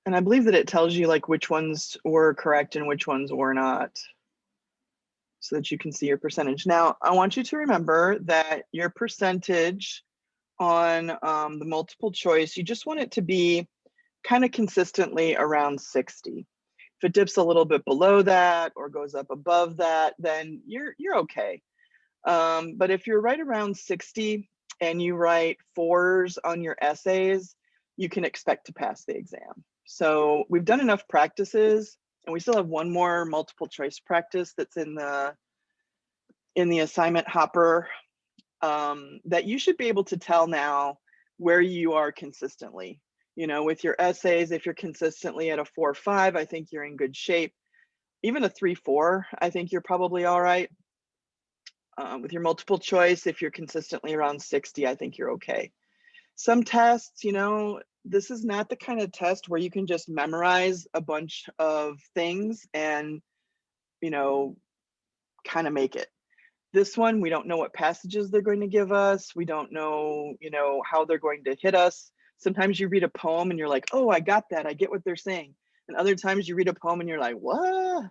And I believe that it tells you like which ones were correct and which ones were not, so that you can see your percentage. Now, I want you to remember that your percentage on the multiple choice, you just want it to be kind of consistently around 60. If it dips a little bit below that or goes up above that, then you're okay. But if you're right around 60 and you write 4s on your essays, you can expect to pass the exam. So we've done enough practices, and we still have one more multiple choice practice that's in the assignment hopper, that you should be able to tell now where you are consistently. You know, with your essays, if you're consistently at a 4.5, I think you're in good shape. Even a 3.4, I think you're probably all right. With your multiple choice, if you're consistently around 60, I think you're okay. Some tests, you know, this is not the kind of test where you can just memorize a bunch of things and, you know, kind of make it. This one, we don't know what passages they're going to give us. We don't know, you know, how they're going to hit us. Sometimes you read a poem and you're like, oh, I got that. I get what they're saying. And other times you read a poem and you're like, what?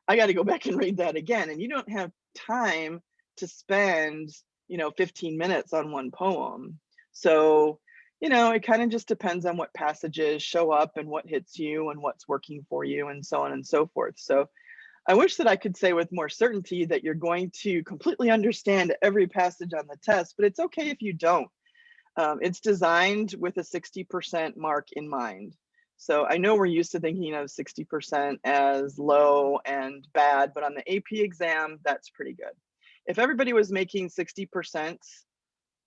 I got to go back and read that again. And you don't have time to spend, you know, 15 minutes on one poem. So, you know, it kind of just depends on what passages show up and what hits you and what's working for you and so on and so forth. So I wish that I could say with more certainty that you're going to completely understand every passage on the test, but it's okay if you don't. It's designed with a 60% mark in mind. So I know we're used to thinking of 60% as low and bad, but on the AP exam, that's pretty good. If everybody was making 60%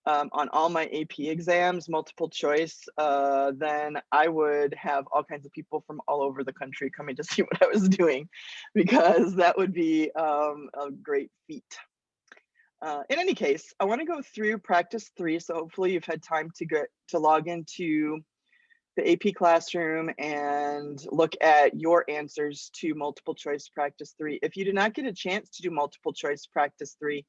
on all my AP exams, multiple choice, then I would have all kinds of people from all over the country coming to see what I was doing, because that would be a great feat. In any case, I want to go through practice 3. So hopefully you've had time to log into the AP classroom and look at your answers to multiple choice practice 3. If you did not get a chance to do multiple choice practice 3,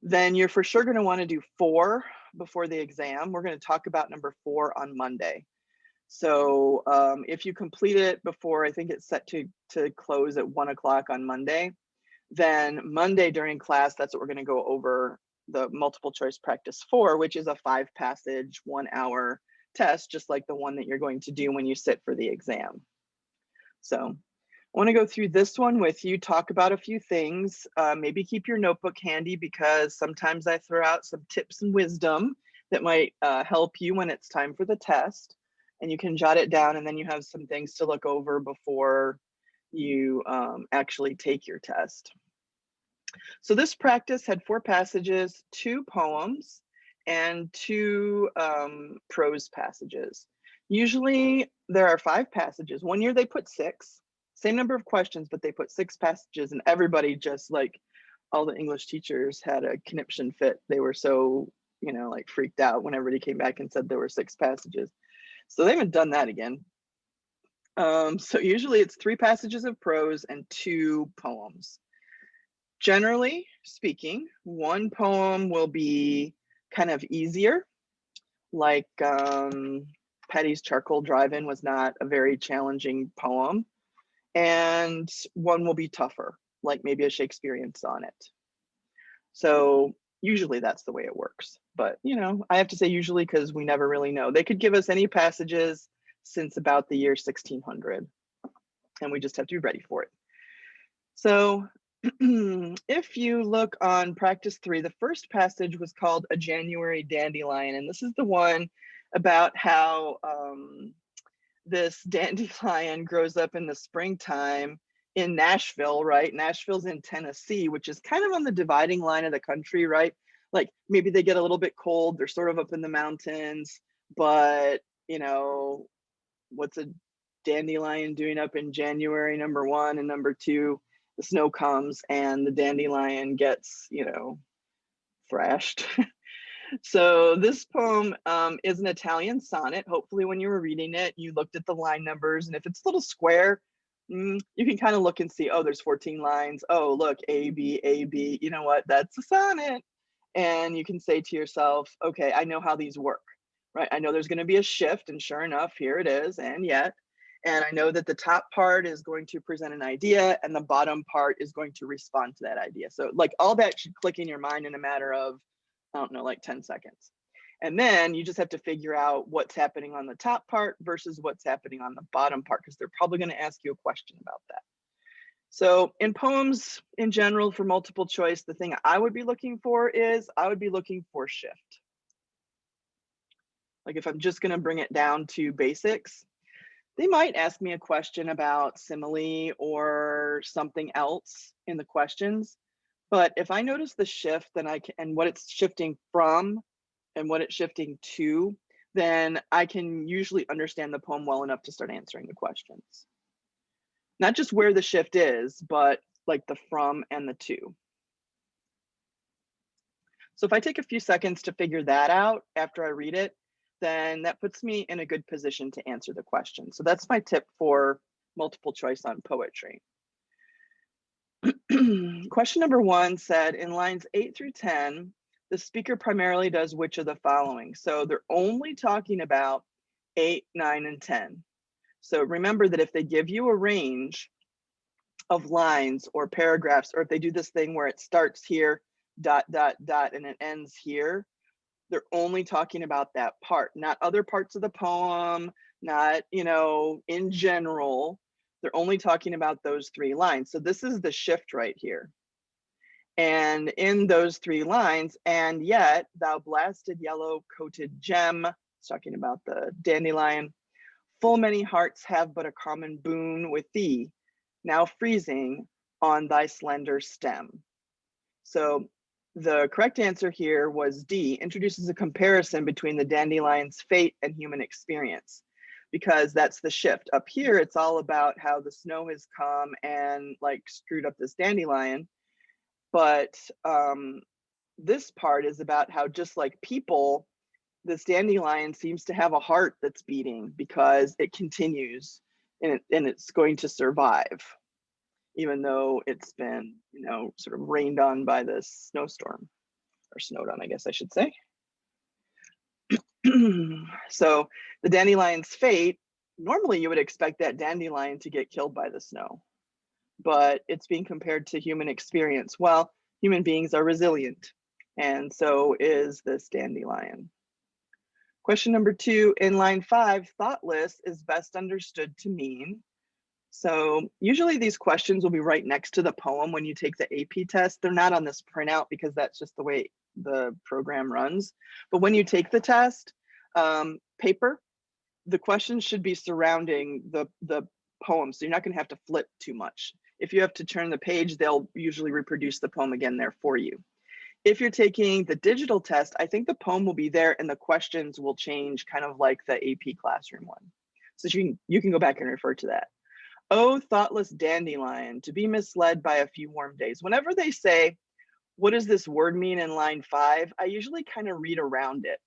then you're for sure going to want to do 4 before the exam. We're going to talk about number 4 on Monday. So if you complete it before, I think it's set to close at 1 o'clock on Monday, then Monday during class, that's what we're going to go over, the multiple choice practice 4, which is a 5-passage, 1-hour test, just like the one that you're going to do when you sit for the exam. So I want to go through this one with you, talk about a few things, maybe keep your notebook handy, because sometimes I throw out some tips and wisdom that might help you when it's time for the test, and you can jot it down, and then you have some things to look over before you actually take your test. So this practice had 4 passages, 2 poems, and 2 prose passages. Usually there are 5 passages. One year they put 6, same number of questions, but they put 6 passages, and everybody, just like all the English teachers, had a conniption fit. They were so, you know, like freaked out when everybody came back and said there were 6 passages. So they haven't done that again. So usually it's 3 passages of prose and 2 poems. Generally speaking, 1 poem will be kind of easier, like Patty's Charcoal Drive-In was not a very challenging poem, and 1 will be tougher, like maybe a Shakespearean sonnet. So usually that's the way it works. But, you know, I have to say usually because we never really know. They could give us any passages since about the year 1600, and we just have to be ready for it. So if you look on practice 3, the first passage was called A January Dandelion, and this is the one about how this dandelion grows up in the springtime in Nashville, right? Nashville's in Tennessee, which is kind of on the dividing line of the country, right? Like maybe they get a little bit cold, they're sort of up in the mountains, but you know, what's a dandelion doing up in January, number 1, and number 2, the snow comes and the dandelion gets, you know, thrashed. So this poem is an Italian sonnet. Hopefully when you were reading it, you looked at the line numbers, and if it's a little square, You can kind of look and see, oh, there's 14 lines. Oh, look, A, B, A, B. You know what? That's a sonnet. And you can say to yourself, okay, I know how these work, right? I know there's going to be a shift, and sure enough, here it is, and yet. And I know that the top part is going to present an idea, and the bottom part is going to respond to that idea. So like all that should click in your mind in a matter of, I don't know, like 10 seconds. And then you just have to figure out what's happening on the top part versus what's happening on the bottom part, because they're probably going to ask you a question about that. So in poems in general for multiple choice, the thing I would be looking for is I would be looking for shift. Like if I'm just going to bring it down to basics, they might ask me a question about simile or something else in the questions. But if I notice the shift, then I can, and what it's shifting from and what it's shifting to, then I can usually understand the poem well enough to start answering the questions. Not just where the shift is, but like the from and the to. So if I take a few seconds to figure that out after I read it, then that puts me in a good position to answer the question. So that's my tip for multiple choice on poetry. Question number 1 said, in lines 8 through 10, the speaker primarily does which of the following? So they're only talking about 8, 9, and 10. So remember that if they give you a range of lines or paragraphs, or if they do this thing where it starts here, dot, dot, dot, and it ends here, they're only talking about that part, not other parts of the poem, not, you know, in general. They're only talking about those 3 lines. So this is the shift right here. And in those 3 lines, and yet thou blasted yellow coated gem, it's talking about the dandelion, full many hearts have but a common boon with thee, now freezing on thy slender stem. So the correct answer here was D, introduces a comparison between the dandelion's fate and human experience, because that's the shift. Up here, it's all about how the snow has come and like screwed up this dandelion. But this part is about how, just like people, this dandelion seems to have a heart that's beating because it continues and it's going to survive, even though it's been, you know, sort of rained on by this snowstorm, or snowed on, I guess I should say. So the dandelion's fate, normally you would expect that dandelion to get killed by the snow, but it's being compared to human experience. Well, human beings are resilient, and so is this dandelion. Question number 2, in line 5, thoughtless is best understood to mean. So usually these questions will be right next to the poem when you take the AP test. They're not on this printout because that's just the way the program runs. But when you take the test, paper, the questions should be surrounding the poem. So you're not gonna have to flip too much. If you have to turn the page, they'll usually reproduce the poem again there for you. If you're taking the digital test, I think the poem will be there and the questions will change, kind of like the AP Classroom one. So you can go back and refer to that. Oh, thoughtless dandelion, to be misled by a few warm days. Whenever they say, what does this word mean in line 5, I usually kind of read around it.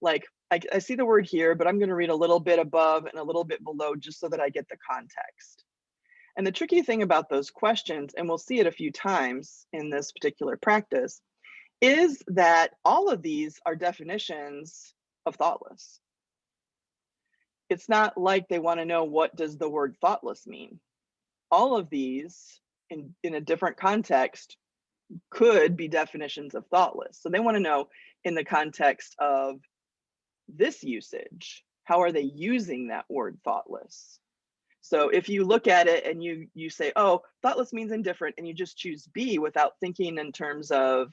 Like I see the word here, but I'm going to read a little bit above and a little bit below just so that I get the context. And the tricky thing about those questions, and we'll see it a few times in this particular practice, is that all of these are definitions of thoughtless. It's not like they want to know, what does the word thoughtless mean? All of these in a different context could be definitions of thoughtless. So they want to know, in the context of this usage, how are they using that word thoughtless? So if you look at it and you say, oh, thoughtless means indifferent, and you just choose B without thinking in terms of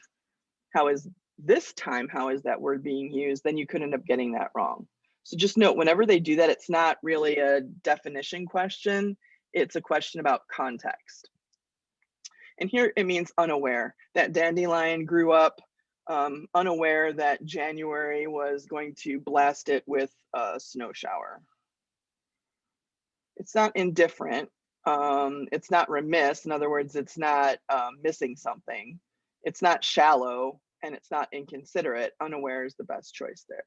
how is that word being used, then you could end up getting that wrong. So just note, whenever they do that, it's not really a definition question, it's a question about context. And here it means unaware. That dandelion grew up unaware that January was going to blast it with a snow shower. It's not indifferent. It's not remiss. In other words, it's not missing something. It's not shallow, and it's not inconsiderate. Unaware is the best choice there.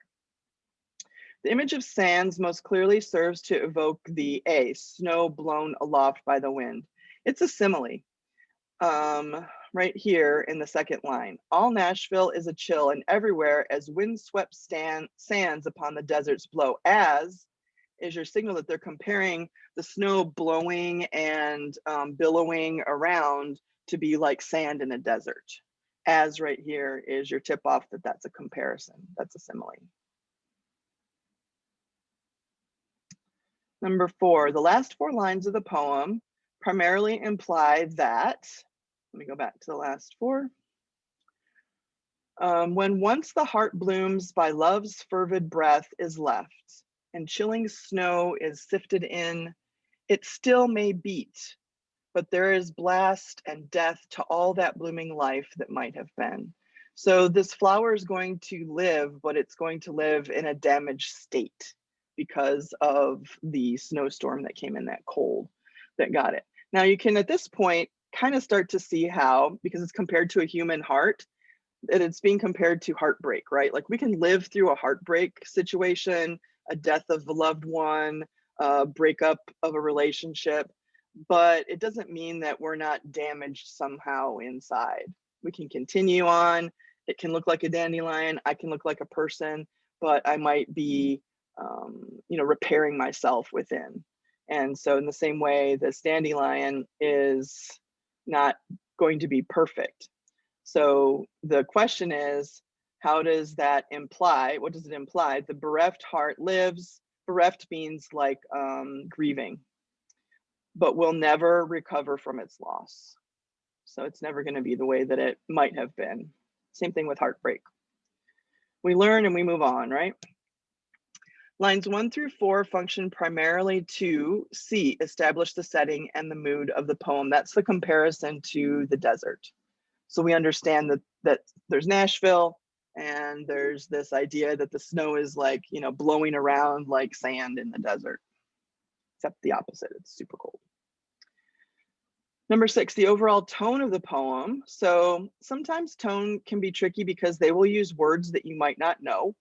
The image of sands most clearly serves to evoke the A, snow blown aloft by the wind. It's a simile. Right here in the second line. All Nashville is a chill and everywhere as windswept sands upon the deserts blow. As is your signal that they're comparing the snow blowing and billowing around to be like sand in a desert. As right here is your tip off that that's a comparison. That's a simile. Number 4, the last 4 lines of the poem primarily imply that, let me go back to the last 4. When once the heart blooms by love's fervid breath is left, and chilling snow is sifted in, it still may beat, but there is blast and death to all that blooming life that might have been. So this flower is going to live, but it's going to live in a damaged state because of the snowstorm that came in, that cold that got it. Now you can, at this point, kind of start to see how, because it's compared to a human heart, that it's being compared to heartbreak, right? Like we can live through a heartbreak situation, a death of a loved one, a breakup of a relationship, but it doesn't mean that we're not damaged somehow inside. We can continue on. It can look like a dandelion. I can look like a person, but I might be, repairing myself within. And so in the same way, this dandelion is not going to be perfect. So the question is, how does that imply? What does it imply? The bereft heart lives. Bereft means like grieving, but will never recover from its loss. So it's never going to be the way that it might have been. Same thing with heartbreak. We learn and we move on, right? Lines 1 through 4 function primarily to C, establish the setting and the mood of the poem. That's the comparison to the desert. So we understand that there's Nashville and there's this idea that the snow is like, blowing around like sand in the desert, except the opposite, it's super cold. Number 6, the overall tone of the poem. So sometimes tone can be tricky because they will use words that you might not know.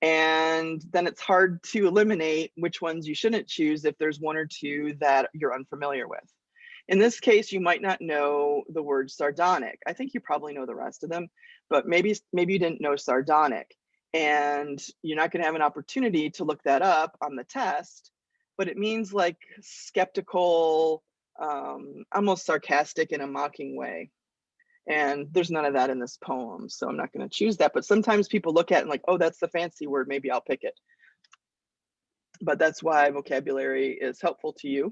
And then it's hard to eliminate which ones you shouldn't choose if there's 1 or 2 that you're unfamiliar with. In this case, you might not know the word sardonic. I think you probably know the rest of them, but maybe you didn't know sardonic. And you're not going to have an opportunity to look that up on the test, but it means like skeptical, almost sarcastic in a mocking way. And there's none of that in this poem, so I'm not going to choose that. But sometimes people look at it and like, oh, that's the fancy word, maybe I'll pick it. But that's why vocabulary is helpful to you.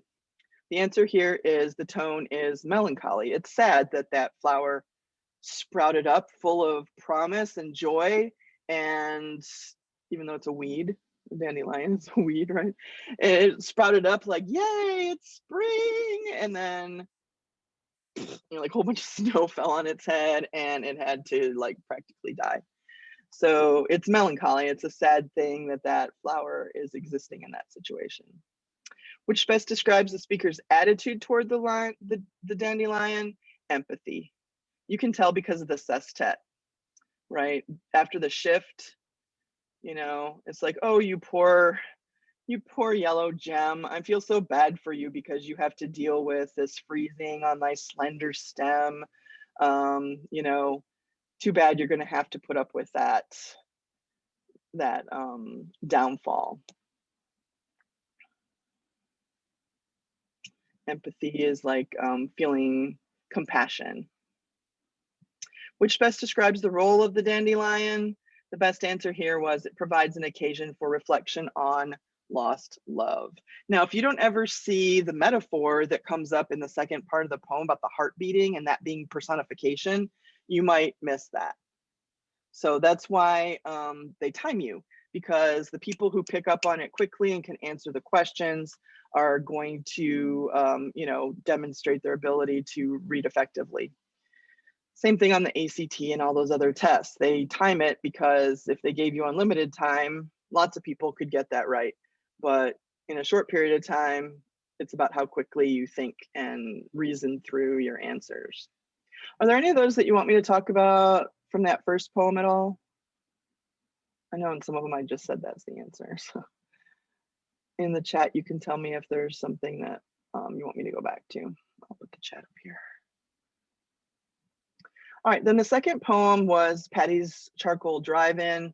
The answer here is the tone is melancholy. It's sad that that flower sprouted up full of promise and joy. And even though it's a weed, dandelion is a weed, right? It sprouted up like, yay, it's spring. And then like a whole bunch of snow fell on its head and it had to like practically die. So it's melancholy. It's a sad thing that that flower is existing in that situation. Which best describes the speaker's attitude toward the dandelion? Empathy. You can tell because of the sestet, right? After the shift, it's like, oh, you poor yellow gem. I feel so bad for you because you have to deal with this freezing on thy slender stem. Too bad you're going to have to put up with that downfall. Empathy is like feeling compassion. Which best describes the role of the dandelion? The best answer here was it provides an occasion for reflection on lost love. Now, if you don't ever see the metaphor that comes up in the second part of the poem about the heart beating and that being personification, you might miss that. So that's why they time you, because the people who pick up on it quickly and can answer the questions are going to, demonstrate their ability to read effectively. Same thing on the ACT and all those other tests. They time it because if they gave you unlimited time, lots of people could get that right. But in a short period of time, it's about how quickly you think and reason through your answers. Are there any of those that you want me to talk about from that first poem at all? I know in some of them I just said that's the answer. So in the chat, you can tell me if there's something that you want me to go back to. I'll put the chat up here. All right, then the second poem was Patty's Charcoal Drive-In.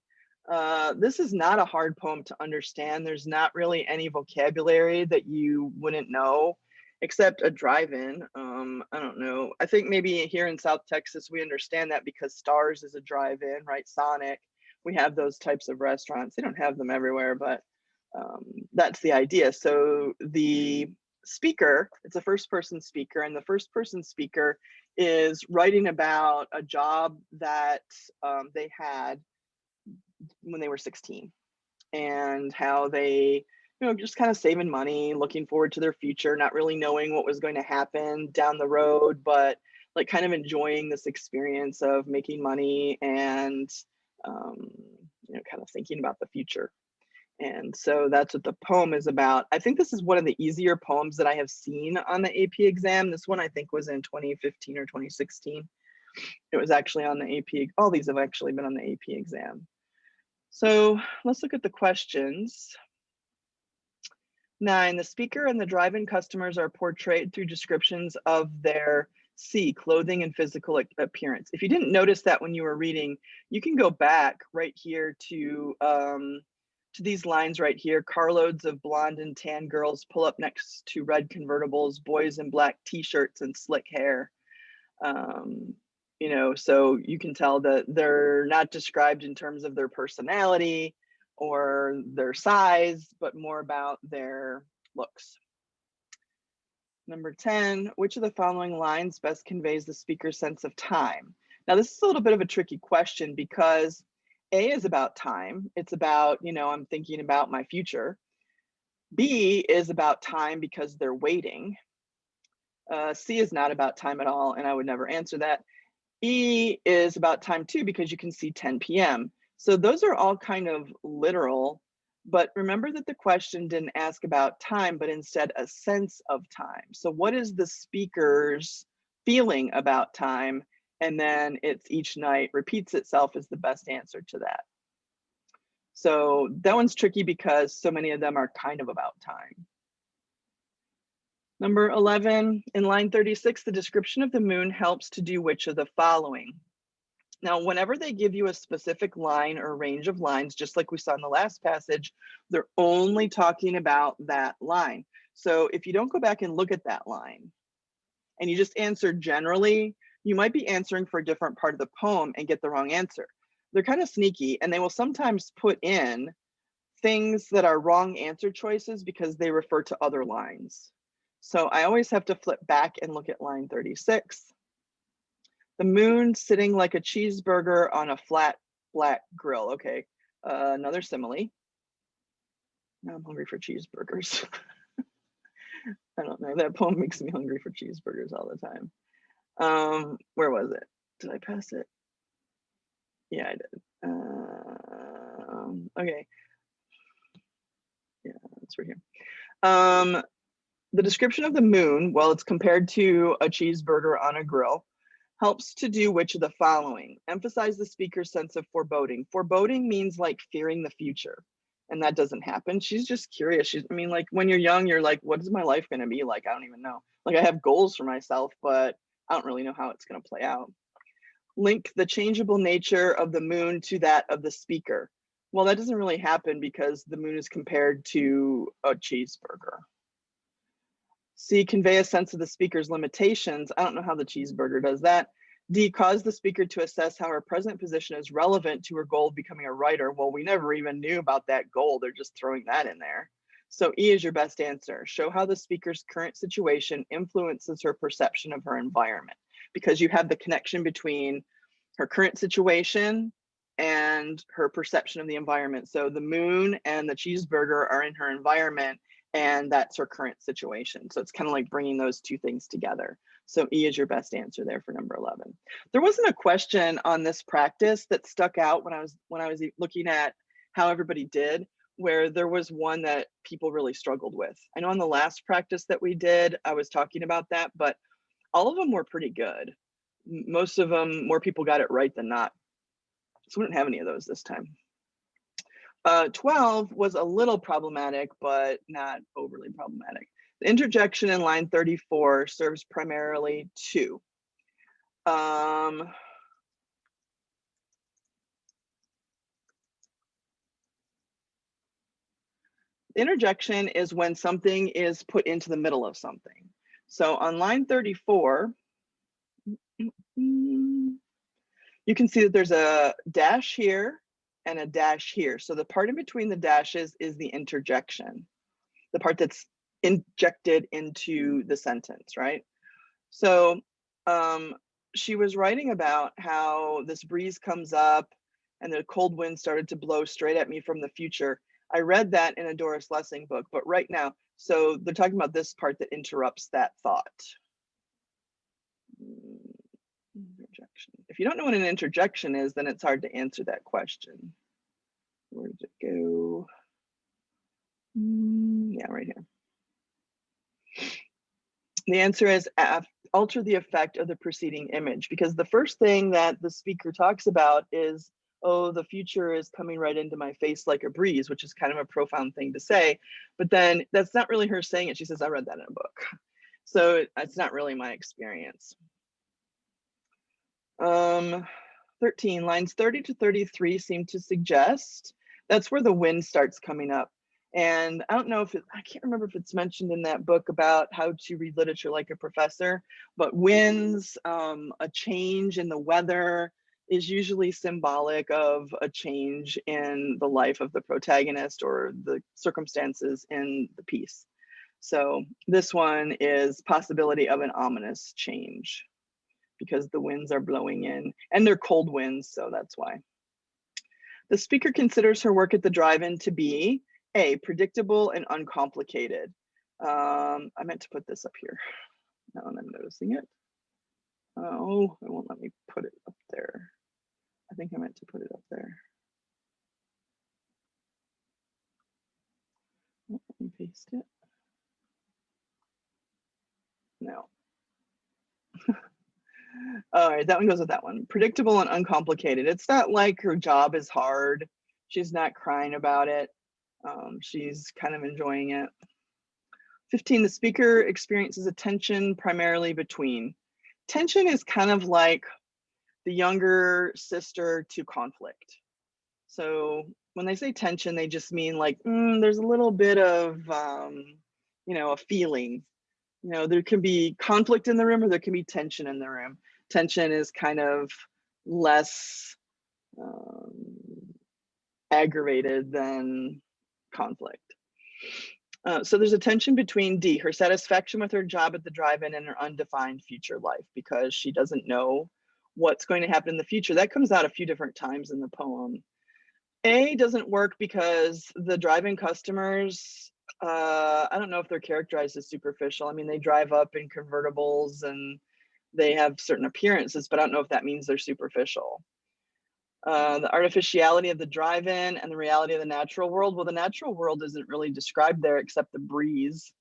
This is not a hard poem to understand. There's not really any vocabulary that you wouldn't know, except a drive-in. I don't know. I think maybe here in South Texas, we understand that because Stars is a drive-in, right? Sonic. We have those types of restaurants. They don't have them everywhere, but that's the idea. So the speaker, it's a first person speaker, and the first person speaker is writing about a job that they had when they were 16 and how they, you know, just kind of saving money, looking forward to their future, not really knowing what was going to happen down the road, but like kind of enjoying this experience of making money and, you know, kind of thinking about the future. And so that's what the poem is about. I think this is one of the easier poems that I have seen on the AP exam. This one I think was in 2015 or 2016. It was actually on the AP. All these have actually been on the AP exam. So let's look at the questions. 9, the speaker and the drive-in customers are portrayed through descriptions of their C, clothing and physical appearance. If you didn't notice that when you were reading, you can go back right here to these lines right here. Carloads of blonde and tan girls pull up next to red convertibles, boys in black t-shirts and slick hair. You know, so you can tell that they're not described in terms of their personality or their size, but more about their looks. Number 10, which of the following lines best conveys the speaker's sense of time? Now, this is a little bit of a tricky question because A is about time. It's about, you know, I'm thinking about my future. B is about time because they're waiting. C is not about time at all, and I would never answer that. E is about time too, because you can see 10 p.m. So those are all kind of literal, but remember that the question didn't ask about time, but instead a sense of time. So what is the speaker's feeling about time? And then it's each night repeats itself is the best answer to that. So that one's tricky because so many of them are kind of about time. Number 11, in line 36, the description of the moon helps to do which of the following? Now, whenever they give you a specific line or range of lines, just like we saw in the last passage, they're only talking about that line. So if you don't go back and look at that line and you just answer generally, you might be answering for a different part of the poem and get the wrong answer. They're kind of sneaky, and they will sometimes put in things that are wrong answer choices because they refer to other lines. So I always have to flip back and look at line 36. The moon sitting like a cheeseburger on a flat black grill. Okay, another simile. Now I'm hungry for cheeseburgers. I don't know, that poem makes me hungry for cheeseburgers all the time. Where was it? Did I pass it? Yeah, I did. Okay. Yeah, it's right here. The description of the moon, well, it's compared to a cheeseburger on a grill, helps to do which of the following? Emphasize the speaker's sense of foreboding. Foreboding means like fearing the future, and that doesn't happen. She's just curious. I mean, like when you're young, you're like, what is my life going to be like? I don't even know. Like I have goals for myself, but I don't really know how it's going to play out. Link the changeable nature of the moon to that of the speaker. Well, that doesn't really happen because the moon is compared to a cheeseburger. C, convey a sense of the speaker's limitations. I don't know how the cheeseburger does that. D, cause the speaker to assess how her present position is relevant to her goal of becoming a writer. Well, we never even knew about that goal. They're just throwing that in there. So E is your best answer. Show how the speaker's current situation influences her perception of her environment, because you have the connection between her current situation and her perception of the environment. So the moon and the cheeseburger are in her environment, and that's her current situation. So it's kind of like bringing those two things together. So E is your best answer there for number 11. There wasn't a question on this practice that stuck out when I was looking at how everybody did, where there was one that people really struggled with. I know on the last practice that we did, I was talking about that, but all of them were pretty good. Most of them, more people got it right than not. So we didn't have any of those this time. 12 was a little problematic, but not overly problematic. The interjection in line 34 serves primarily two. The interjection is when something is put into the middle of something. So on line 34, you can see that there's a dash here and a dash here. So the part in between the dashes is the interjection, the part that's injected into the sentence, right? So she was writing about how this breeze comes up and the cold wind started to blow straight at me from the future. I read that in a Doris Lessing book, but right now, so they're talking about this part that interrupts that thought. Interjection. If you don't know what an interjection is, then it's hard to answer that question. Where did it go? Yeah, right here. The answer is alter the effect of the preceding image, because the first thing that the speaker talks about is, oh, the future is coming right into my face like a breeze, which is kind of a profound thing to say. But then that's not really her saying it. She says, I read that in a book. So it's not really my experience. 13, lines 30 to 33 seem to suggest that's where the wind starts coming up. And I don't know if I can't remember if it's mentioned in that book about how to read literature like a professor, but winds, a change in the weather is usually symbolic of a change in the life of the protagonist or the circumstances in the piece. So this one is possibility of an ominous change because the winds are blowing in and they're cold winds, so that's why. The speaker considers her work at the drive-in to be A, predictable and uncomplicated. I meant to put this up here. Now I'm noticing it. Oh, it won't let me put it up there. I think I meant to put it up there. Let me paste it. No. All right, that one goes with that one. Predictable and uncomplicated. It's not like her job is hard. She's not crying about it. She's kind of enjoying it. 15, the speaker experiences a tension primarily between. Tension is kind of like the younger sister to conflict. So when they say tension, they just mean like, there's a little bit of, a feeling. There can be conflict in the room or there can be tension in the room. Tension is kind of less aggravated than conflict. So there's a tension between D, her satisfaction with her job at the drive-in and her undefined future life, because she doesn't know what's going to happen in the future. That comes out a few different times in the poem. A doesn't work because the drive-in customers, I don't know if they're characterized as superficial. I mean, they drive up in convertibles and they have certain appearances, but I don't know if that means they're superficial. The artificiality of the drive-in and the reality of the natural world. Well, the natural world isn't really described there except the breeze.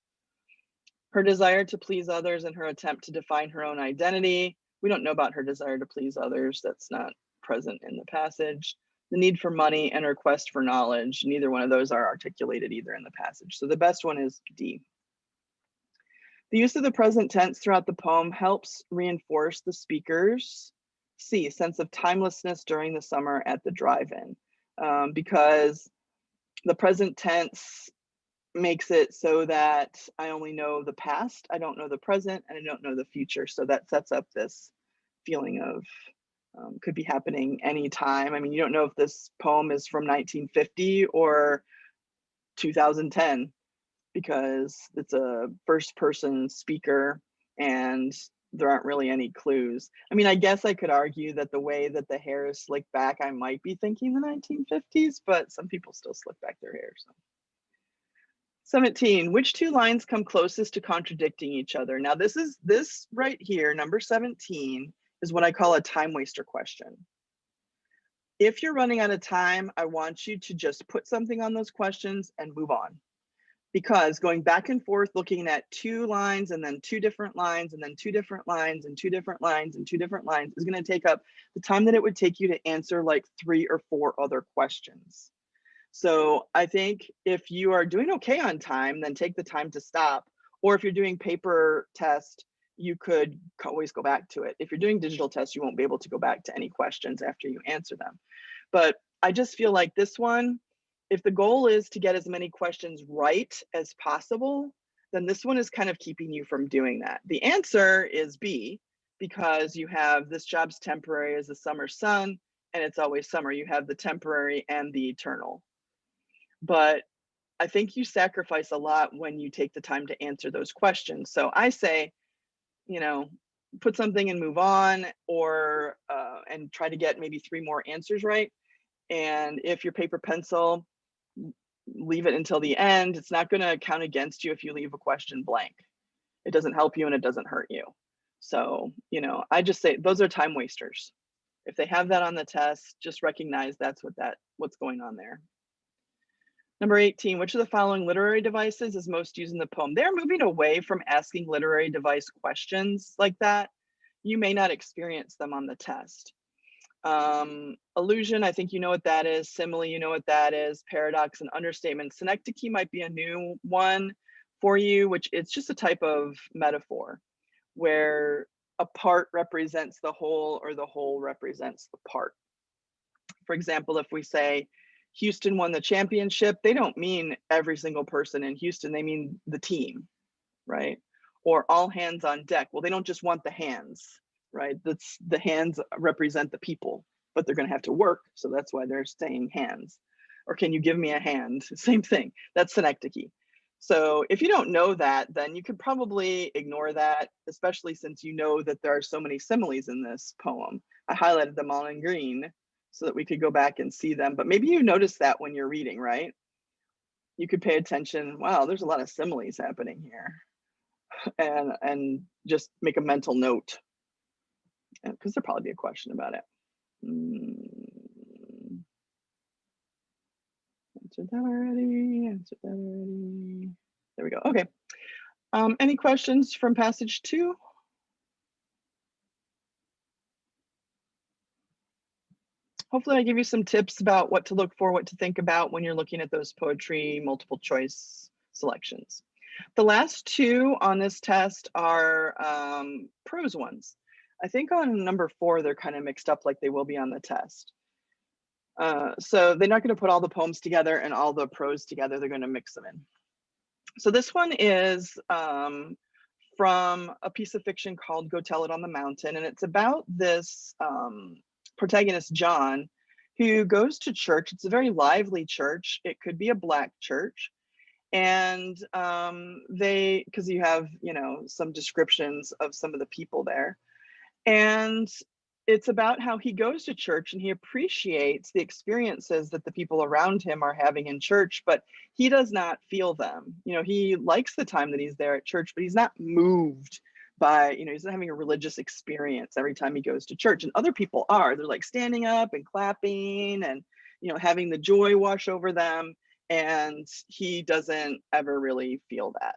Her desire to please others and her attempt to define her own identity. We don't know about her desire to please others. That's not present in the passage. The need for money and her quest for knowledge. Neither one of those are articulated either in the passage. So the best one is D. The use of the present tense throughout the poem helps reinforce the speaker's C, sense of timelessness during the summer at the drive-in, because the present tense makes it so that I only know the past, I don't know the present, and I don't know the future. So that sets up this feeling of could be happening anytime. I mean, you don't know if this poem is from 1950 or 2010 because it's a first person speaker and there aren't really any clues. I mean, I guess I could argue that the way that the hair is slicked back, I might be thinking the 1950s, but some people still slick back their hair. So. 17, which two lines come closest to contradicting each other? Now this right here, number 17, is what I call a time waster question. If you're running out of time, I want you to just put something on those questions and move on. Because going back and forth, looking at two lines and then two different lines and then two different lines and two different lines and two different lines is going to take up the time that it would take you to answer like 3 or 4 other questions. So I think if you are doing okay on time, then take the time to stop. Or if you're doing paper test, you could always go back to it. If you're doing digital tests, you won't be able to go back to any questions after you answer them. But I just feel like this one, if the goal is to get as many questions right as possible, then this one is kind of keeping you from doing that. The answer is B, because you have this job's temporary as the summer sun, and it's always summer. You have the temporary and the eternal. But I think you sacrifice a lot when you take the time to answer those questions. So I say, you know, put something and move on, or and try to get maybe 3 more answers right. And if your paper pencil, leave it until the end. It's not going to count against you if you leave a question blank. It doesn't help you and it doesn't hurt you. So, you know, I just say those are time wasters. If they have that on the test, just recognize what's going on there. Number 18, which of the following literary devices is most used in the poem? They're moving away from asking literary device questions like that. You may not experience them on the test. Allusion, I think you know what that is. Simile, you know what that is. Paradox and understatement. Synecdoche might be a new one for you, which it's just a type of metaphor where a part represents the whole or the whole represents the part. For example, if we say Houston won the championship, they don't mean every single person in Houston, they mean the team, right? Or all hands on deck. Well, they don't just want the hands, right? That's the hands represent the people, but they're going to have to work. So that's why they're saying hands. Or can you give me a hand? Same thing. That's synecdoche. So if you don't know that, then you could probably ignore that, especially since you know that there are so many similes in this poem. I highlighted them all in green so that we could go back and see them. But maybe you notice that when you're reading, right? You could pay attention. Wow, there's a lot of similes happening here. And just make a mental note, because there'll probably be a question about it. Answered that already. There we go. Okay. Any questions from passage 2? Hopefully I give you some tips about what to look for, what to think about when you're looking at those poetry multiple choice selections. The last 2 on this test are prose ones. I think on number 4, they're kind of mixed up like they will be on the test. So they're not going to put all the poems together and all the prose together. They're going to mix them in. So this one is from a piece of fiction called Go Tell It on the Mountain. And it's about this protagonist, John, who goes to church. It's a very lively church. It could be a Black church. And because you have, some descriptions of some of the people there. And it's about how he goes to church and he appreciates the experiences that the people around him are having in church, but he does not feel them. He likes the time that he's there at church, but he's not moved by, he's not having a religious experience every time he goes to church. And other people are. They're like standing up and clapping and, having the joy wash over them. And he doesn't ever really feel that.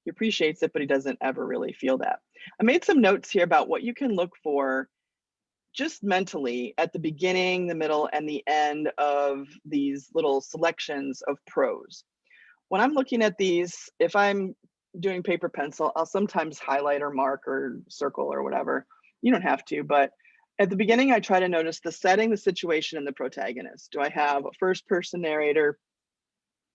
He appreciates it, but he doesn't ever really feel that. I made some notes here about what you can look for just mentally at the beginning, the middle, and the end of these little selections of prose. When I'm looking at these, if I'm doing paper pencil, I'll sometimes highlight or mark or circle or whatever. You don't have to, but at the beginning, I try to notice the setting, the situation, and the protagonist. Do I have a first person narrator?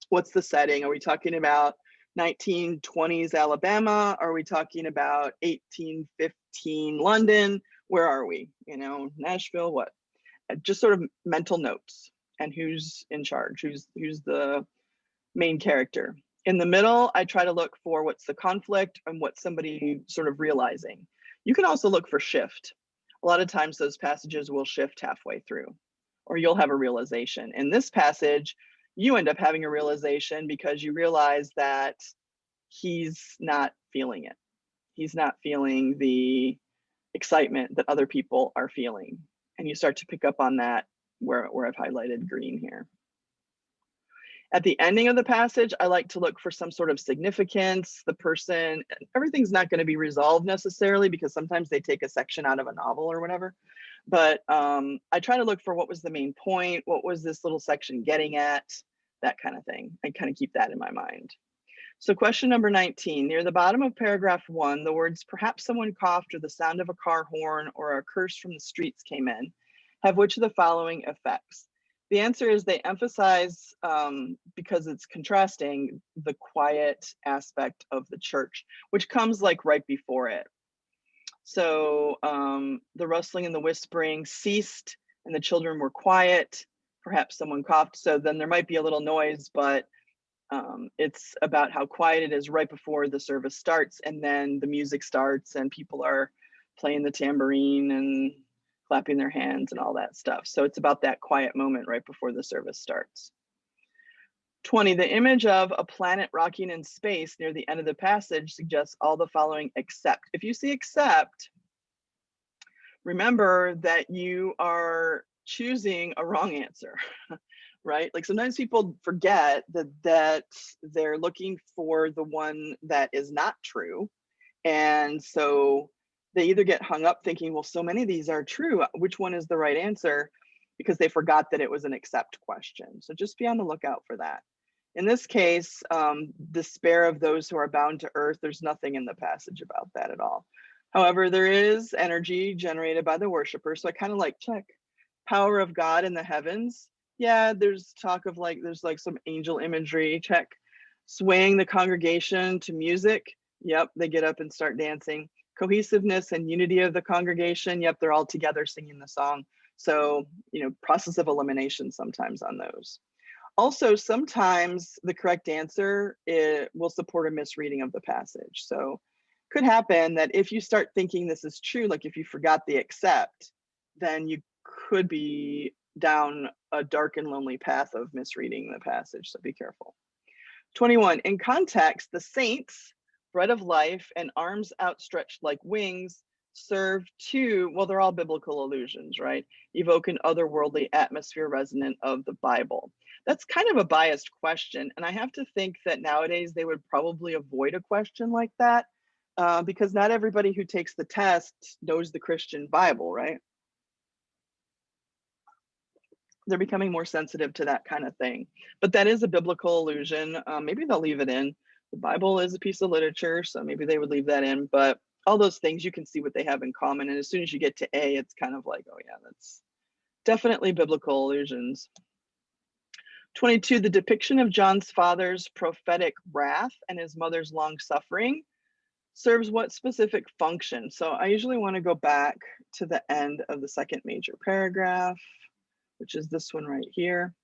What's the setting? Are we talking about 1920s Alabama? Are we talking about 1815 London? Where are we? Nashville, what? Just sort of mental notes and who's in charge, who's the main character. In the middle, I try to look for what's the conflict and what's somebody sort of realizing. You can also look for shift. A lot of times those passages will shift halfway through, or you'll have a realization. In this passage, you end up having a realization because you realize that he's not feeling it. He's not feeling the excitement that other people are feeling. And you start to pick up on that where I've highlighted green here. At the ending of the passage, I like to look for some sort of significance. The person, everything's not going to be resolved necessarily because sometimes they take a section out of a novel or whatever. But I try to look for what was the main point, what was this little section getting at, that kind of thing. I kind of keep that in my mind. So question number 19, near the bottom of paragraph 1, the words perhaps someone coughed or the sound of a car horn or a curse from the streets came in, have which of the following effects? The answer is they emphasize, because it's contrasting, the quiet aspect of the church, which comes like right before it. So the rustling and the whispering ceased and the children were quiet. Perhaps someone coughed. So then there might be a little noise, but it's about how quiet it is right before the service starts. And then the music starts and people are playing the tambourine and clapping their hands and all that stuff. So it's about that quiet moment right before the service starts. 20, the image of a planet rocking in space near the end of the passage suggests all the following except. If you see except, remember that you are choosing a wrong answer, right? Like sometimes people forget that they're looking for the one that is not true. And so they either get hung up thinking, well, so many of these are true, which one is the right answer? Because they forgot that it was an accept question. So just be on the lookout for that. In this case, despair of those who are bound to earth, there's nothing in the passage about that at all. However, there is energy generated by the worshiper. So I kind of like check power of God in the heavens. Yeah, there's talk of like, there's like some angel imagery, check. Swaying the congregation to music. Yep, they get up and start dancing. Cohesiveness and unity of the congregation. Yep, they're all together singing the song. So, process of elimination sometimes on those. Also, sometimes the correct answer will support a misreading of the passage. So could happen that if you start thinking this is true, like if you forgot the except, then you could be down a dark and lonely path of misreading the passage. So be careful. 21, in context, the saints, bread of life and arms outstretched like wings, serve to, well, they're all biblical allusions, right? Evoke an otherworldly atmosphere resonant of the Bible. That's kind of a biased question. And I have to think that nowadays they would probably avoid a question like that because not everybody who takes the test knows the Christian Bible, right? They're becoming more sensitive to that kind of thing. But that is a biblical allusion. Maybe they'll leave it in. The Bible is a piece of literature, so maybe they would leave that in. But all those things, you can see what they have in common. And as soon as you get to A, it's kind of like, oh yeah, that's definitely biblical allusions. 22, the depiction of John's father's prophetic wrath and his mother's long suffering serves what specific function? So I usually want to go back to the end of the second major paragraph, which is this one right here,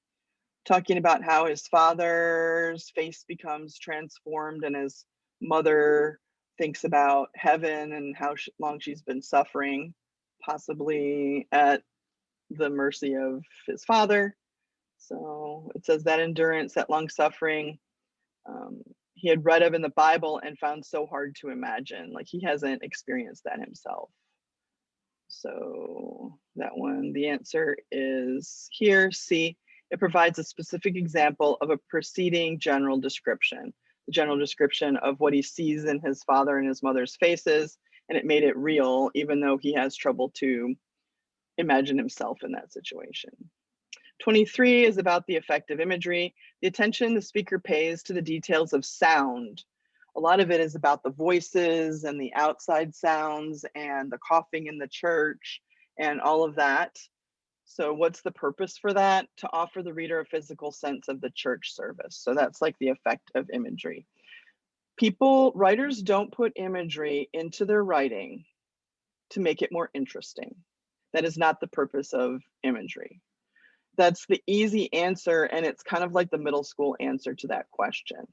talking about how his father's face becomes transformed and his mother thinks about heaven and how long she's been suffering, possibly at the mercy of his father. So it says that endurance, that long suffering, he had read of in the Bible and found so hard to imagine. Like he hasn't experienced that himself. So that one, the answer is here, C. It provides a specific example of a preceding general description, the general description of what he sees in his father and his mother's faces, and it made it real, even though he has trouble to imagine himself in that situation. 23 is about the effective imagery, the attention the speaker pays to the details of sound. A lot of it is about the voices and the outside sounds and the coughing in the church and all of that. So what's the purpose for that? To offer the reader a physical sense of the church service. So that's like the effect of imagery. Writers don't put imagery into their writing to make it more interesting. That is not the purpose of imagery. That's the easy answer, and it's kind of like the middle school answer to that question.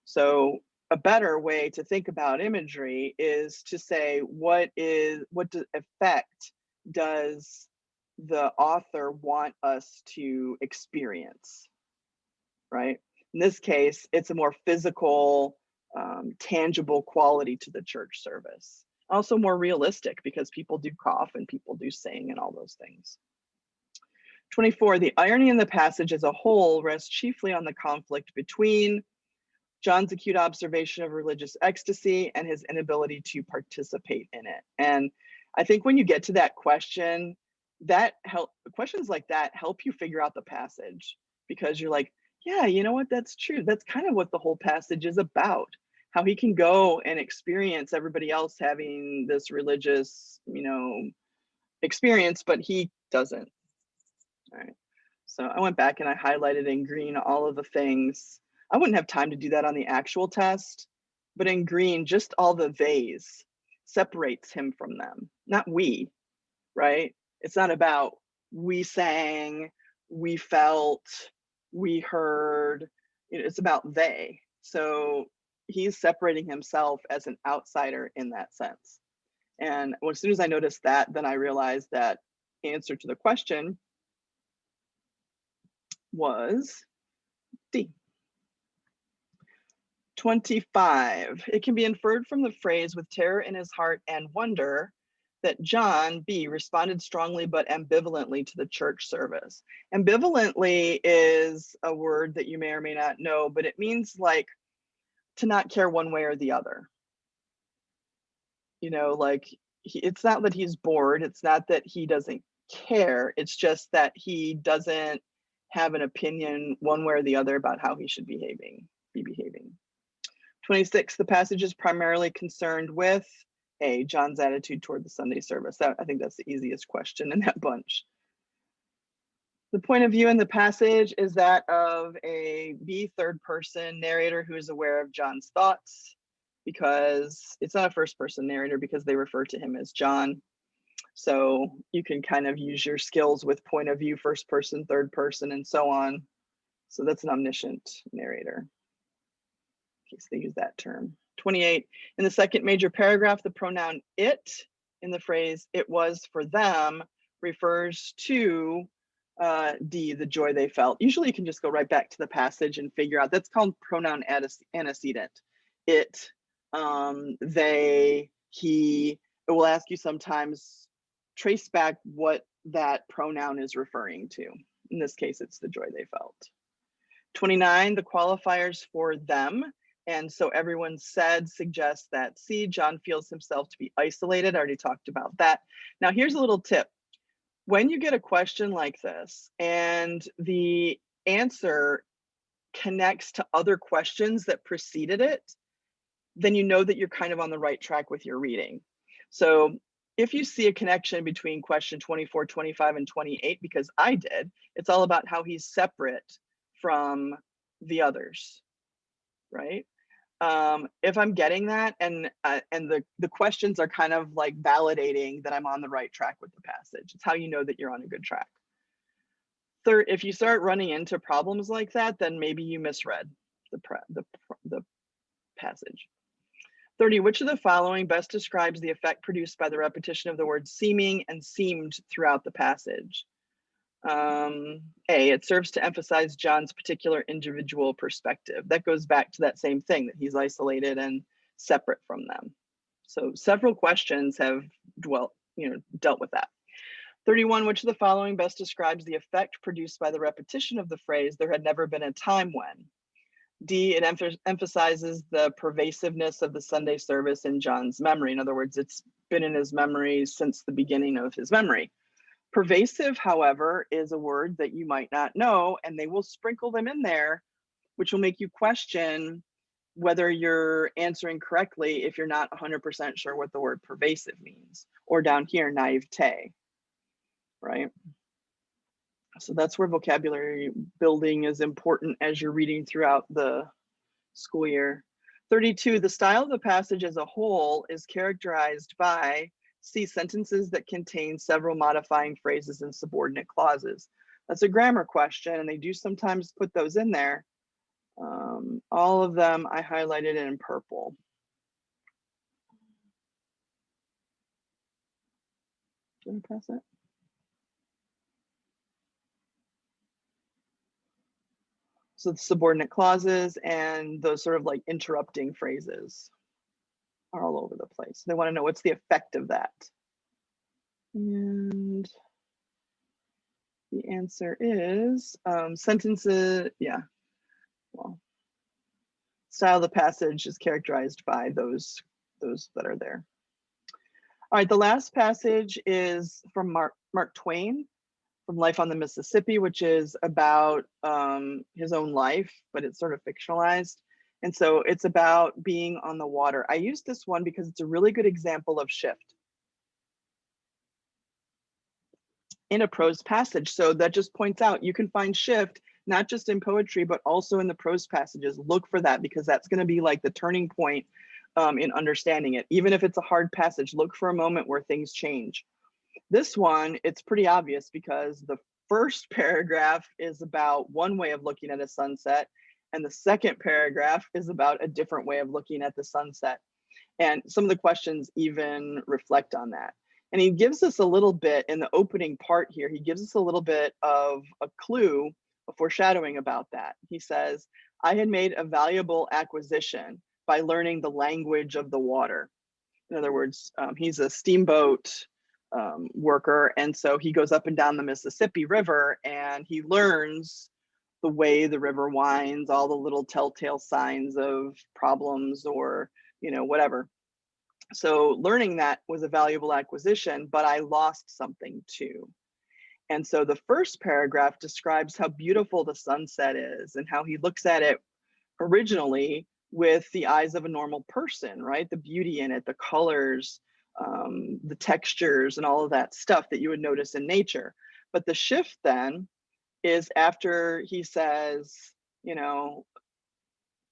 So a better way to think about imagery is to say, what effect does the author want us to experience, right? In this case, it's a more physical, tangible quality to the church service. Also more realistic because people do cough and people do sing and all those things. 24, the irony in the passage as a whole rests chiefly on the conflict between John's acute observation of religious ecstasy and his inability to participate in it. And I think when you get to that question, questions like that help you figure out the passage, because you're like, yeah, you know what, that's true. That's kind of what the whole passage is about. How he can go and experience everybody else having this religious, experience, but he doesn't. All right. So I went back and I highlighted in green all of the things. I wouldn't have time to do that on the actual test, but in green, just all the theys separates him from them, not we, right? It's not about we sang, we felt, we heard. It's about they. So he's separating himself as an outsider in that sense. And as soon as I noticed that, then I realized that answer to the question was D. 25. It can be inferred from the phrase with terror in his heart and wonder that John B responded strongly but ambivalently to the church service. Ambivalently is a word that you may or may not know, but it means like to not care one way or the other. Like it's not that he's bored. It's not that he doesn't care. It's just that he doesn't have an opinion one way or the other about how he should be behaving. 26, the passage is primarily concerned with A, John's attitude toward the Sunday service. I think that's the easiest question in that bunch. The point of view in the passage is that of a B, third person narrator who is aware of John's thoughts, because it's not a first person narrator because they refer to him as John. So you can kind of use your skills with point of view, first person, third person, and so on. So that's an omniscient narrator, in case they use that term. 28, in the second major paragraph, the pronoun it in the phrase "it was for them" refers to D, the joy they felt. Usually you can just go right back to the passage and figure out. That's called pronoun antecedent. It, they, he. It will ask you sometimes trace back what that pronoun is referring to. In this case, it's the joy they felt. 29, the qualifiers for them. And so everyone said suggests that C, John feels himself to be isolated. I already talked about that. Now here's a little tip. When you get a question like this and the answer connects to other questions that preceded it, then you know that you're kind of on the right track with your reading. So if you see a connection between question 24, 25, and 28, because I did, it's all about how he's separate from the others, right? If I'm getting that, and the questions are kind of like validating that I'm on the right track with the passage, it's how you know that you're on a good track. Third, if you start running into problems like that, then maybe you misread the passage. 30, which of the following best describes the effect produced by the repetition of the word seeming and seemed throughout the passage? A, it serves to emphasize John's particular individual perspective. That goes back to that same thing, that he's isolated and separate from them. So several questions have dealt with that. 31, which of the following best describes the effect produced by the repetition of the phrase, there had never been a time when? D, it emphasizes the pervasiveness of the Sunday service in John's memory. In other words, it's been in his memory since the beginning of his memory. Pervasive, however, is a word that you might not know, and they will sprinkle them in there, which will make you question whether you're answering correctly if you're not 100% sure what the word pervasive means. Or down here, naivete, right? So that's where vocabulary building is important as you're reading throughout the school year. 32, the style of the passage as a whole is characterized by C, sentences that contain several modifying phrases and subordinate clauses. That's a grammar question, and they do sometimes put those in there. All of them I highlighted in purple. Do you want to pass it? So the subordinate clauses and those sort of like interrupting phrases are all over the place. They want to know what's the effect of that. And the answer is sentences, yeah. Well, style of the passage is characterized by those that are there. All right, the last passage is from Mark Twain, from Life on the Mississippi, which is about his own life, but it's sort of fictionalized. And so it's about being on the water. I use this one because it's a really good example of shift in a prose passage. So that just points out you can find shift not just in poetry, but also in the prose passages. Look for that because that's going to be like the turning point in understanding it. Even if it's a hard passage, look for a moment where things change. This one, it's pretty obvious because the first paragraph is about one way of looking at a sunset, and the second paragraph is about a different way of looking at the sunset. And some of the questions even reflect on that. And he gives us a little bit in the opening part here, he gives us a little bit of a clue, a foreshadowing about that. He says, I had made a valuable acquisition by learning the language of the water. In other words, he's a steamboat worker. And so he goes up and down the Mississippi River and he learns the way the river winds, all the little telltale signs of problems or, you know, whatever. So learning that was a valuable acquisition, but I lost something too. And so the first paragraph describes how beautiful the sunset is and how he looks at it originally with the eyes of a normal person, right? The beauty in it, the colors, the textures, and all of that stuff that you would notice in nature. But the shift then is after he says, you know,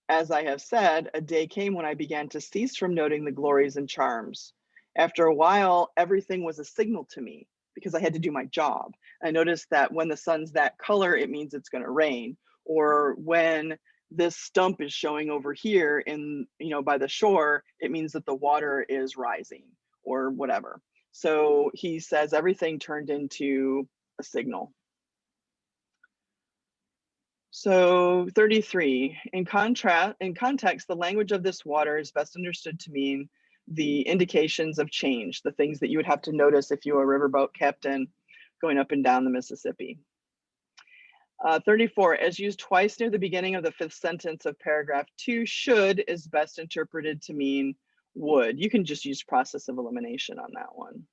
as I have said, a day came when I began to cease from noting the glories and charms. After a while, everything was a signal to me because I had to do my job. I noticed that when the sun's that color, it means it's going to rain. Or when this stump is showing over here in, you know, by the shore, it means that the water is rising or whatever. So he says everything turned into a signal. So 33, in context, the language of this water is best understood to mean the indications of change, the things that you would have to notice if you were a riverboat captain going up and down the Mississippi. 34, as used twice near the beginning of the fifth sentence of paragraph 2, should is best interpreted to mean would. You can just use process of elimination on that one.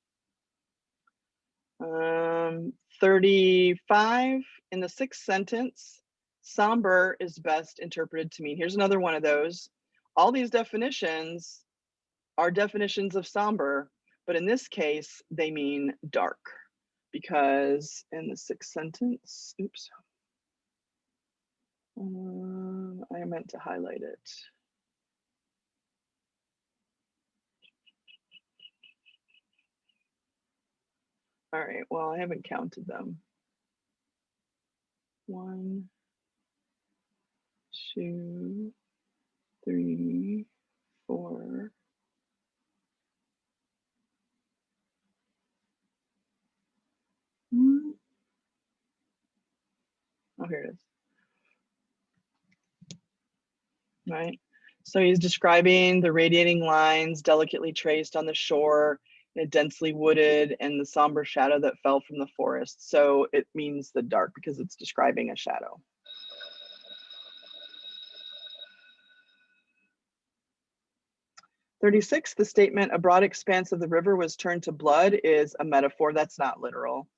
35, in the sixth sentence, somber is best interpreted to mean, here's another one of those. All these definitions are definitions of somber, but in this case, they mean dark because in the sixth sentence, oops, I meant to highlight it. All right, well, I haven't counted them. 1, 2, 3, 4. Oh, here it is. Right. So he's describing the radiating lines delicately traced on the shore, densely wooded, and the somber shadow that fell from the forest. So it means the dark because it's describing a shadow. "36, the statement, a broad expanse of the river was turned to blood, is a metaphor. That's not literal,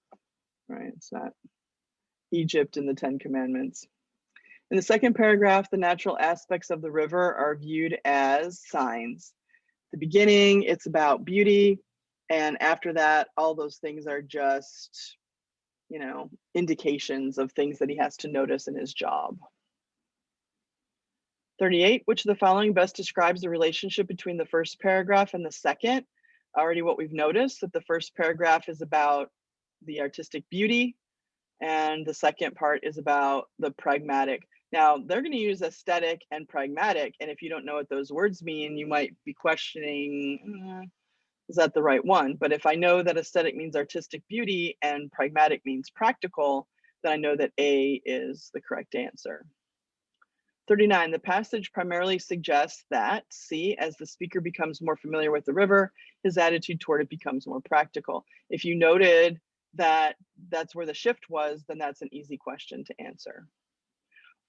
right? It's not Egypt in the 10 Commandments. In the second paragraph, the natural aspects of the river are viewed as signs. The beginning, it's about beauty. And after that, all those things are just, you know, indications of things that he has to notice in his job. 38, which of the following best describes the relationship between the first paragraph and the second? Already what we've noticed, that the first paragraph is about the artistic beauty, and the second part is about the pragmatic. Now, they're going to use aesthetic and pragmatic, and if you don't know what those words mean, you might be questioning, is that the right one? But if I know that aesthetic means artistic beauty and pragmatic means practical, then I know that A is the correct answer. 39, the passage primarily suggests that, C, as the speaker becomes more familiar with the river, his attitude toward it becomes more practical. If you noted that that's where the shift was, then that's an easy question to answer.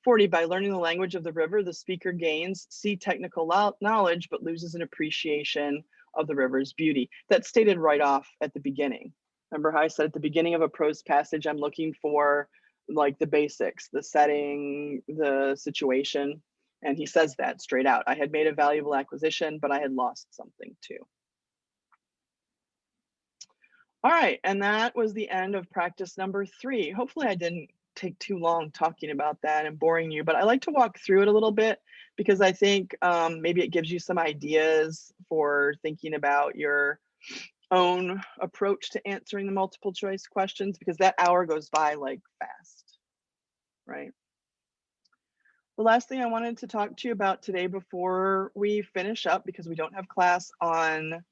40, by learning the language of the river, the speaker gains C, technical knowledge, but loses an appreciation of the river's beauty. That's stated right off at the beginning. Remember how I said at the beginning of a prose passage, I'm looking for like the basics, the setting, the situation. And he says that straight out. I had made a valuable acquisition, but I had lost something too. All right, and that was the end of practice number 3. Hopefully I didn't take too long talking about that and boring you, but I like to walk through it a little bit because I think maybe it gives you some ideas for thinking about your own approach to answering the multiple choice questions, because that hour goes by like fast, right? The last thing I wanted to talk to you about today before we finish up, because we don't have class on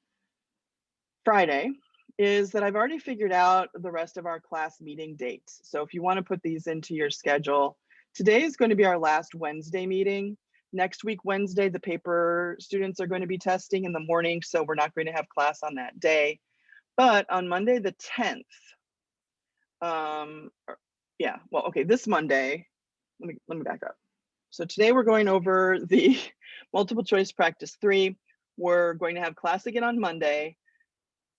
Friday, is that I've already figured out the rest of our class meeting dates. So if you want to put these into your schedule, today is going to be our last Wednesday meeting. Next week, Wednesday, the paper students are going to be testing in the morning, so we're not going to have class on that day. But on Monday the 10th, this Monday, let me back up. So today we're going over the multiple choice practice 3. We're going to have class again on Monday.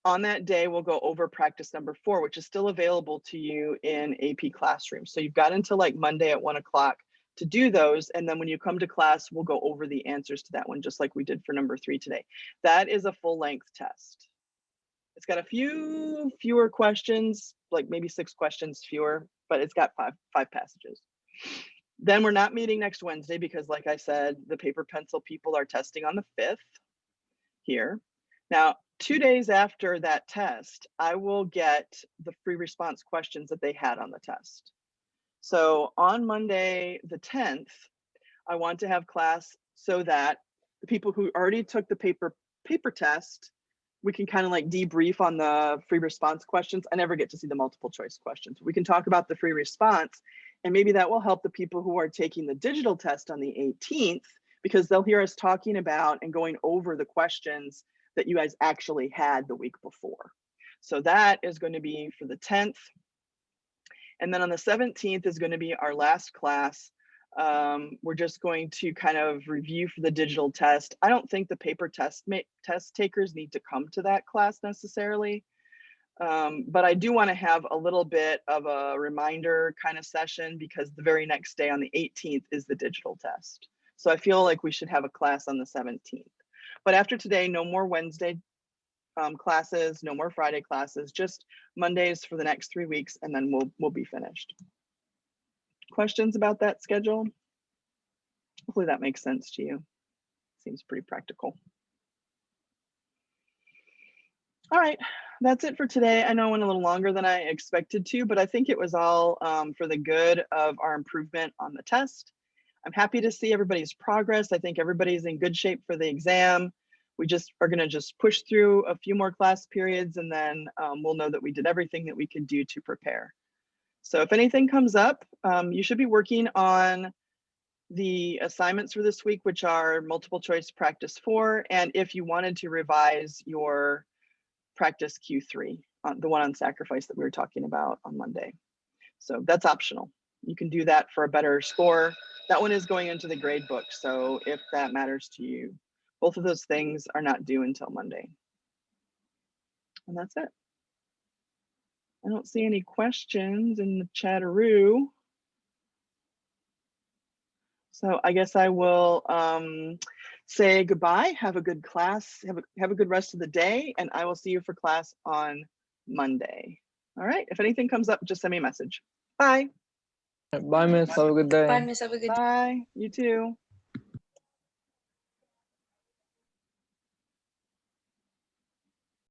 On that day, we'll go over practice number 4, which is still available to you in AP Classroom. So you've got until like Monday at 1 o'clock to do those. And then when you come to class, we'll go over the answers to that one, just like we did for number 3 today. That is a full length test. It's got a few fewer questions, like maybe 6 questions fewer, but it's got five passages. Then we're not meeting next Wednesday because, like I said, the paper pencil people are testing on the 5th here. Now, 2 days after that test, I will get the free response questions that they had on the test. So on Monday, the 10th, I want to have class so that the people who already took the paper test, we can kind of like debrief on the free response questions. I never get to see the multiple choice questions. We can talk about the free response, and maybe that will help the people who are taking the digital test on the 18th, because they'll hear us talking about and going over the questions that you guys actually had the week before. So that is going to be for the 10th. And then on the 17th is going to be our last class. We're just going to kind of review for the digital test. I don't think the paper test takers need to come to that class necessarily. But I do want to have a little bit of a reminder kind of session, because the very next day on the 18th is the digital test. So I feel like we should have a class on the 17th. But after today, no more Wednesday classes, no more Friday classes, just Mondays for the next 3 weeks, and then we'll be finished. Questions about that schedule? Hopefully that makes sense to you. Seems pretty practical. All right, that's it for today. I know I went a little longer than I expected to, but I think it was all for the good of our improvement on the test. I'm happy to see everybody's progress. I think everybody's in good shape for the exam. We just are going to just push through a few more class periods, and then we'll know that we did everything that we could do to prepare. So if anything comes up, you should be working on the assignments for this week, which are multiple choice practice 4. And if you wanted to revise your practice Q3, the one on sacrifice that we were talking about on Monday. So that's optional. You can do that for a better score. That one is going into the grade book. So if that matters to you, both of those things are not due until Monday. And that's it. I don't see any questions in the chatteroo. So I guess I will say goodbye. Have a good class. Have a good rest of the day, and I will see you for class on Monday. All right. If anything comes up, just send me a message. Bye. Bye, Miss. Have a good day. Bye, Miss. Have a good day. Bye. You too.